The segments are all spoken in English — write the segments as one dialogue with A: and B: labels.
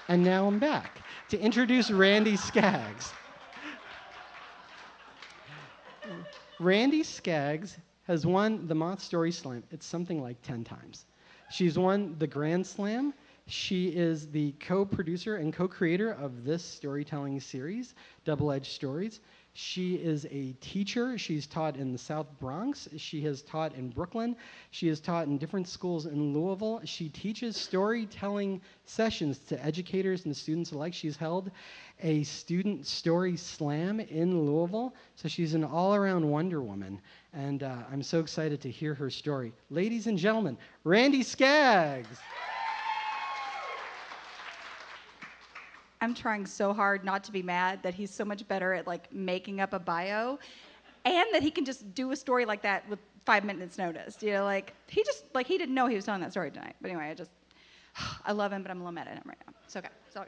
A: And now I'm back to introduce Randi Skaggs. Randi Skaggs has won the Moth Story Slam. It's something like 10 times. She's won the Grand Slam. She is the co-producer and co-creator of this storytelling series, Double-Edged Stories. She is a teacher. She's taught in the South Bronx. She has taught in Brooklyn. She has taught in different schools in Louisville. She teaches storytelling sessions to educators and students alike. She's held a student story slam in Louisville. So she's an all-around Wonder Woman. And I'm so excited to hear her story. Ladies and gentlemen, Randi Skaggs.
B: I'm trying so hard not to be mad that he's so much better at like making up a bio and that he can just do a story like that with 5 minutes notice. You know, like he didn't know he was telling that story tonight. But anyway, I love him, but I'm a little mad at him right now. It's okay. It's all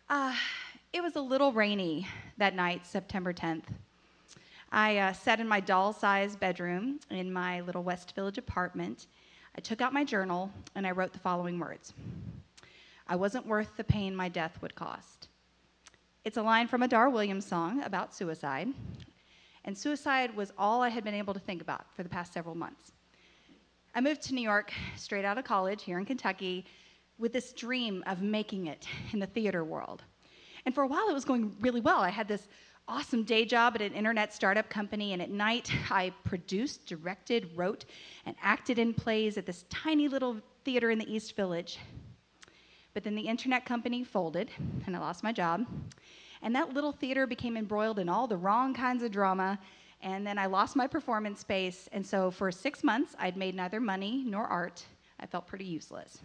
B: good. It was a little rainy that night, September 10th. I sat in my doll-sized bedroom in my little West Village apartment. I took out my journal and I wrote the following words. I wasn't worth the pain my death would cost. It's a line from a Dar Williams song about suicide, and suicide was all I had been able to think about for the past several months. I moved to New York straight out of college here in Kentucky with this dream of making it in the theater world. And for a while it was going really well. I had this awesome day job at an internet startup company, and at night I produced, directed, wrote, and acted in plays at this tiny little theater in the East Village. But then the internet company folded, and I lost my job. And that little theater became embroiled in all the wrong kinds of drama, and then I lost my performance space, and so for 6 months, I'd made neither money nor art. I felt pretty useless.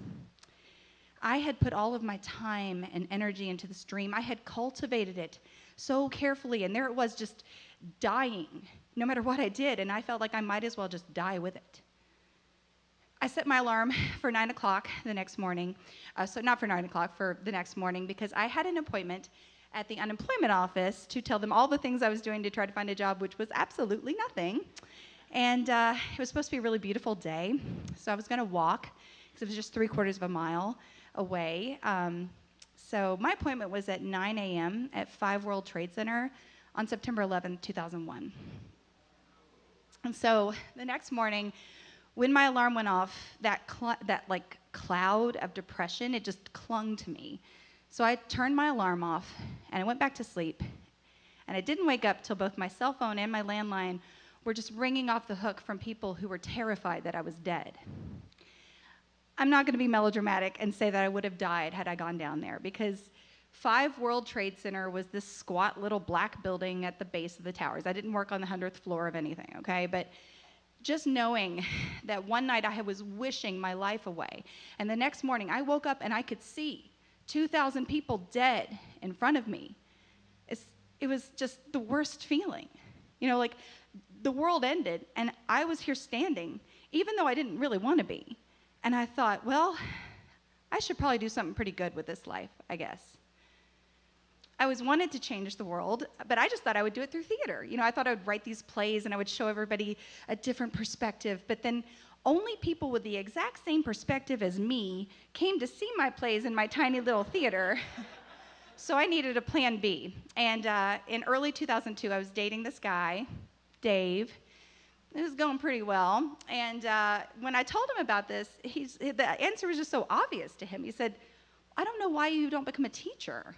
B: I had put all of my time and energy into this dream. I had cultivated it so carefully, and there it was just dying, no matter what I did, and I felt like I might as well just die with it. I set my alarm for 9 o'clock the next morning. So not for 9 o'clock, for the next morning, because I had an appointment at the unemployment office to tell them all the things I was doing to try to find a job, which was absolutely nothing. And it was supposed to be a really beautiful day. So I was going to walk, because it was just 3/4 of a mile away. So my appointment was at 9 a.m. at 5 World Trade Center on September 11, 2001. And so the next morning, when my alarm went off, that cloud of depression, it just clung to me. So I turned my alarm off, and I went back to sleep. And I didn't wake up till both my cell phone and my landline were just ringing off the hook from people who were terrified that I was dead. I'm not going to be melodramatic and say that I would have died had I gone down there, because 5 World Trade Center was this squat little black building at the base of the towers. I didn't work on the 100th floor of anything, okay? But just knowing that one night I was wishing my life away, and the next morning I woke up and I could see 2,000 people dead in front of me. It was just the worst feeling. You know, like the world ended and I was here standing, even though I didn't really want to be. And I thought, well, I should probably do something pretty good with this life, I guess. I always wanted to change the world, but I just thought I would do it through theater. You know, I thought I would write these plays and I would show everybody a different perspective, but then only people with the exact same perspective as me came to see my plays in my tiny little theater. So I needed a plan B. And in early 2002, I was dating this guy, Dave. It was going pretty well. And when I told him about this, the answer was just so obvious to him. He said, I don't know why you don't become a teacher.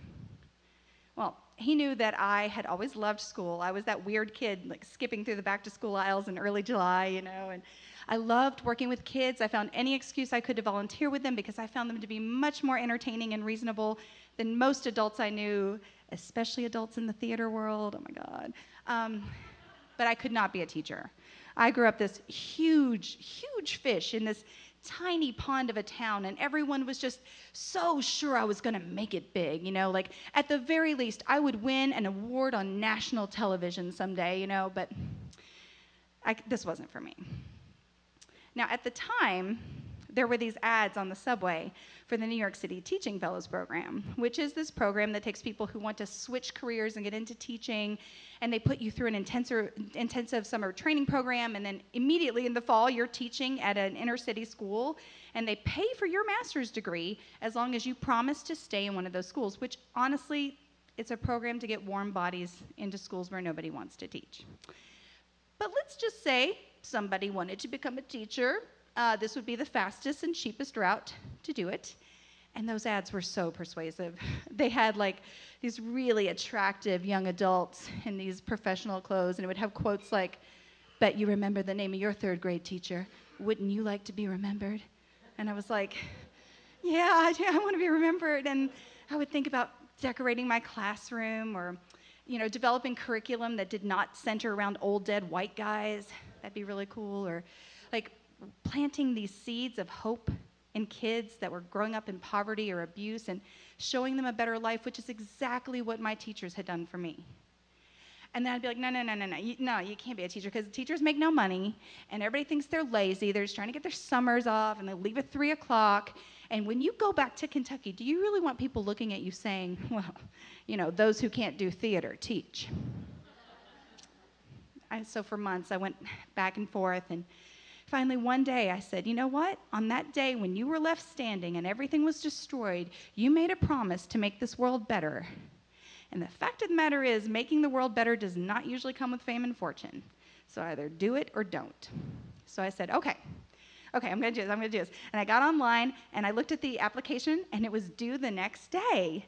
B: Well, he knew that I had always loved school. I was that weird kid, like skipping through the back-to-school aisles in early July, you know, and I loved working with kids. I found any excuse I could to volunteer with them because I found them to be much more entertaining and reasonable than most adults I knew, especially adults in the theater world. Oh, my God. But I could not be a teacher. I grew up this huge, huge fish in this tiny pond of a town, and everyone was just so sure I was going to make it big, you know, like at the very least I would win an award on national television someday, you know, but this wasn't for me. Now at the time, there were these ads on the subway for the New York City Teaching Fellows Program, which is this program that takes people who want to switch careers and get into teaching, and they put you through an intensive summer training program, and then immediately in the fall, you're teaching at an inner city school, and they pay for your master's degree as long as you promise to stay in one of those schools, which honestly, it's a program to get warm bodies into schools where nobody wants to teach. But let's just say somebody wanted to become a teacher. This would be the fastest and cheapest route to do it. And those ads were so persuasive. They had like these really attractive young adults in these professional clothes, and it would have quotes like, "Bet you remember the name of your third grade teacher. Wouldn't you like to be remembered?" And I was like, yeah, I want to be remembered. And I would think about decorating my classroom, or developing curriculum that did not center around old dead white guys. That'd be really cool. Or like planting these seeds of hope in kids that were growing up in poverty or abuse and showing them a better life, which is exactly what my teachers had done for me. And then I'd be like, no, you can't be a teacher, because teachers make no money, and everybody thinks they're lazy. They're just trying to get their summers off, and they leave at 3 o'clock. And when you go back to Kentucky, do you really want people looking at you saying, well, those who can't do theater teach? So for months, I went back and forth, and finally one day I said, you know what? On that day when you were left standing and everything was destroyed, you made a promise to make this world better. And the fact of the matter is, making the world better does not usually come with fame and fortune. So either do it or don't. So I said, okay, I'm going to do this. And I got online, and I looked at the application, and it was due the next day.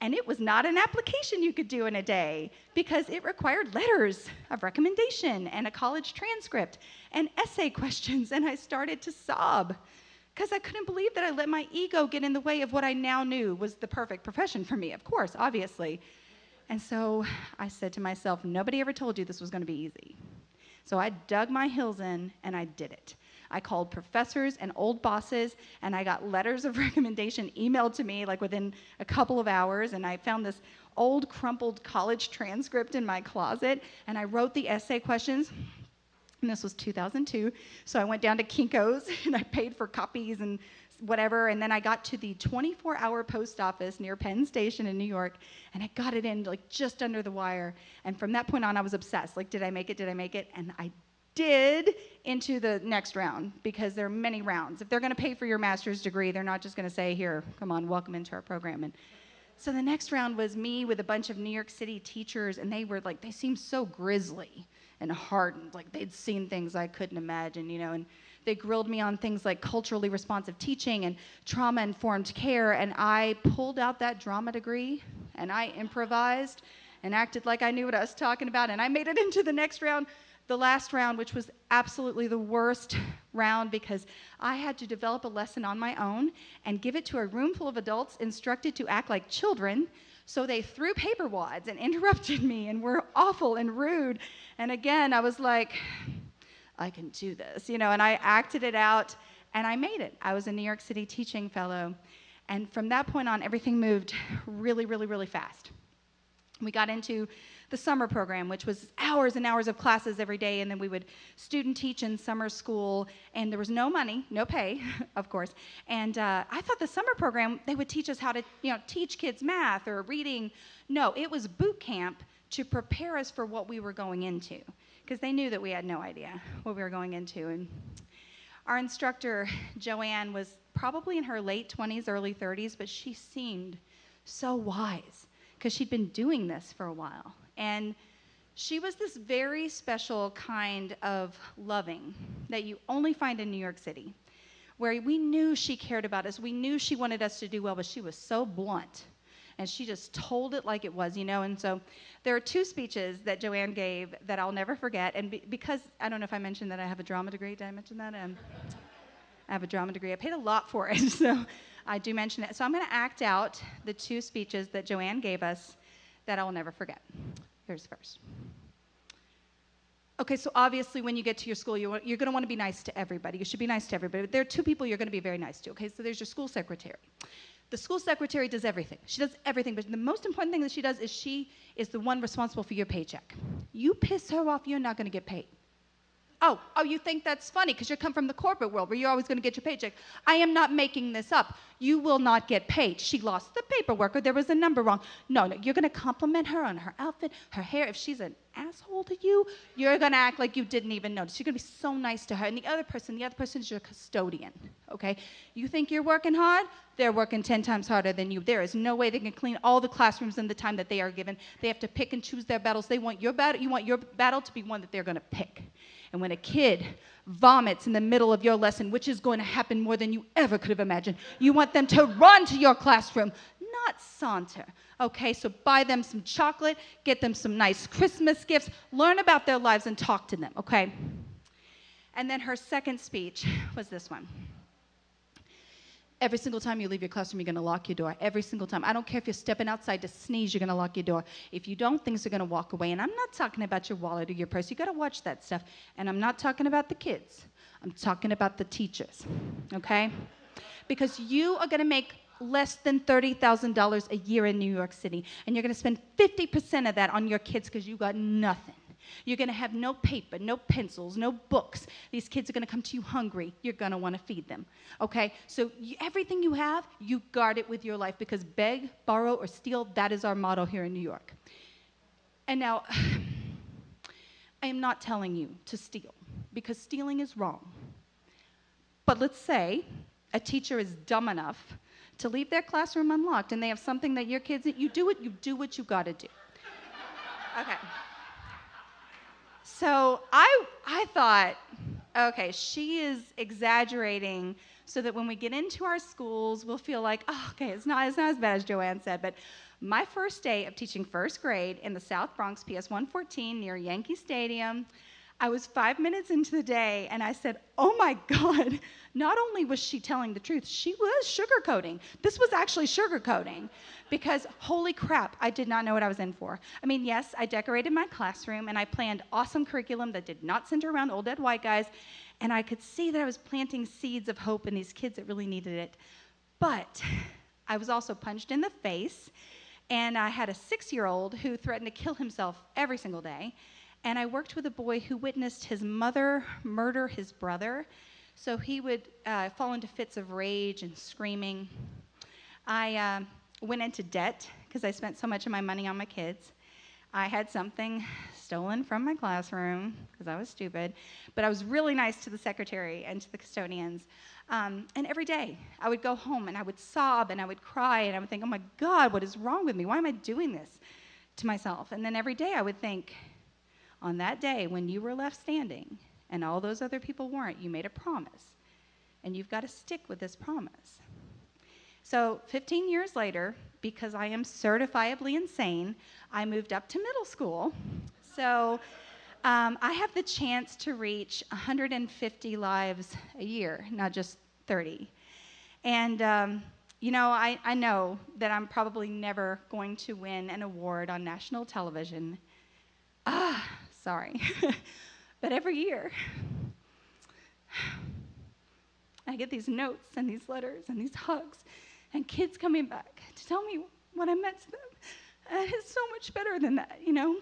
B: And it was not an application you could do in a day, because it required letters of recommendation and a college transcript and essay questions. And I started to sob, because I couldn't believe that I let my ego get in the way of what I now knew was the perfect profession for me, of course, obviously. And so I said to myself, nobody ever told you this was going to be easy. So I dug my heels in, and I did it. I called professors and old bosses, and I got letters of recommendation emailed to me like within a couple of hours, and I found this old crumpled college transcript in my closet, and I wrote the essay questions. And this was 2002, so I went down to Kinko's, and I paid for copies and whatever, and then I got to the 24-hour post office near Penn Station in New York, and I got it in like just under the wire. And from that point on, I was obsessed. Like, did I make it? And I did, into the next round, because there are many rounds. If they're going to pay for your master's degree, they're not just going to say, here, come on, welcome into our program. And so the next round was me with a bunch of New York City teachers, and they seemed so grisly and hardened, like they'd seen things I couldn't imagine, and they grilled me on things like culturally responsive teaching and trauma-informed care, and I pulled out that drama degree, and I improvised and acted like I knew what I was talking about, and I made it into the next round, the last round, which was absolutely the worst round, because I had to develop a lesson on my own and give it to a room full of adults instructed to act like children. So they threw paper wads and interrupted me and were awful and rude. And again, I was like, I can do this, and I acted it out, and I made it. I was a New York City teaching fellow. And from that point on, everything moved really, really, really fast. We got into the summer program, which was hours and hours of classes every day, and then we would student teach in summer school, and there was no money, no pay, of course. And I thought the summer program, they would teach us how to, teach kids math or reading. No, it was boot camp to prepare us for what we were going into, because they knew that we had no idea what we were going into. And our instructor, Joanne, was probably in her late 20s, early 30s, but she seemed so wise, because she'd been doing this for a while. And she was this very special kind of loving that you only find in New York City, where we knew she cared about us. We knew she wanted us to do well, but she was so blunt. And she just told it like it was, And so there are 2 speeches that Joanne gave that I'll never forget. And because, I don't know if I mentioned that I have a drama degree. Did I mention that? I have a drama degree. I paid a lot for it, so I do mention it. So I'm going to act out the 2 speeches that Joanne gave us that I will never forget. Here's the first. Okay, so obviously when you get to your school, you're going to want to be nice to everybody. You should be nice to everybody. But there are 2 people you're going to be very nice to. Okay, so there's your school secretary. The school secretary does everything. She does everything, but the most important thing that she does is she is the one responsible for your paycheck. You piss her off, you're not going to get paid. Oh, you think that's funny because you come from the corporate world where you're always going to get your paycheck. I am not making this up. You will not get paid. She lost the paperwork or there was a number wrong. No, you're going to compliment her on her outfit, her hair. If she's an asshole to you, you're going to act like you didn't even notice. You're going to be so nice to her. And the other person is your custodian, okay? You think you're working hard? They're working 10 times harder than you. There is no way they can clean all the classrooms in the time that they are given. They have to pick and choose their battles. You want your battle to be one that they're going to pick. And when a kid vomits in the middle of your lesson, which is going to happen more than you ever could have imagined, you want them to run to your classroom, not saunter. Okay, so buy them some chocolate, get them some nice Christmas gifts, learn about their lives and talk to them, okay? And then her second speech was this one. Every single time you leave your classroom, you're going to lock your door. Every single time. I don't care if you're stepping outside to sneeze, you're going to lock your door. If you don't, things are going to walk away. And I'm not talking about your wallet or your purse. You got to watch that stuff. And I'm not talking about the kids. I'm talking about the teachers, okay? Because you are going to make less than $30,000 a year in New York City. And you're going to spend 50% of that on your kids because you got nothing. You're going to have no paper, no pencils, no books. These kids are going to come to you hungry. You're going to want to feed them, okay? So everything you have, you guard it with your life because beg, borrow, or steal, that is our motto here in New York. And now, I am not telling you to steal because stealing is wrong. But let's say a teacher is dumb enough to leave their classroom unlocked and they have something that your kids, you do what you got to do. Okay. So I thought, okay, she is exaggerating so that when we get into our schools, we'll feel like, oh, okay, it's not as bad as Joanne said. But my first day of teaching first grade in the South Bronx, PS 114, near Yankee Stadium, I was 5 minutes into the day, and I said, oh, my God, not only was she telling the truth, she was sugarcoating. This was actually sugarcoating because, holy crap, I did not know what I was in for. I mean, yes, I decorated my classroom, and I planned awesome curriculum that did not center around old dead white guys, and I could see that I was planting seeds of hope in these kids that really needed it. But I was also punched in the face, and I had a 6-year-old who threatened to kill himself every single day. And I worked with a boy who witnessed his mother murder his brother. So he would fall into fits of rage and screaming. I went into debt because I spent so much of my money on my kids. I had something stolen from my classroom because I was stupid. But I was really nice to the secretary and to the custodians. And every day I would go home and I would sob and I would cry and I would think, oh my God, what is wrong with me? Why am I doing this to myself? And then every day I would think, on that day when you were left standing and all those other people weren't, you made a promise. And you've got to stick with this promise. So 15 years later, because I am certifiably insane, I moved up to middle school. So I have the chance to reach 150 lives a year, not just 30. And you know, I know that I'm probably never going to win an award on national television. Sorry. But every year, I get these notes and these letters and these hugs and kids coming back to tell me what I meant to them. And it's so much better than that, you know?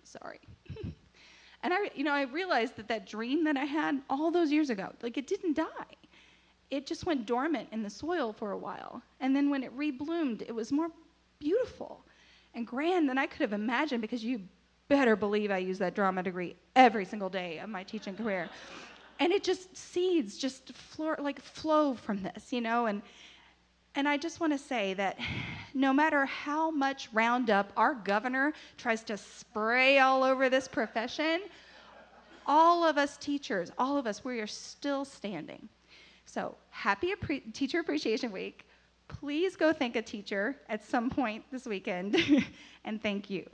B: Sorry. And I realized that dream that I had all those years ago, like it didn't die. It just went dormant in the soil for a while. And then when it rebloomed, it was more beautiful and grand than I could have imagined because you better believe I use that drama degree every single day of my teaching career. And it just, seeds just flow from this, you know? And I just want to say that no matter how much Roundup our governor tries to spray all over this profession, all of us teachers, all of us, we are still standing. So happy Teacher Appreciation Week. Please go thank a teacher at some point this weekend, and thank you.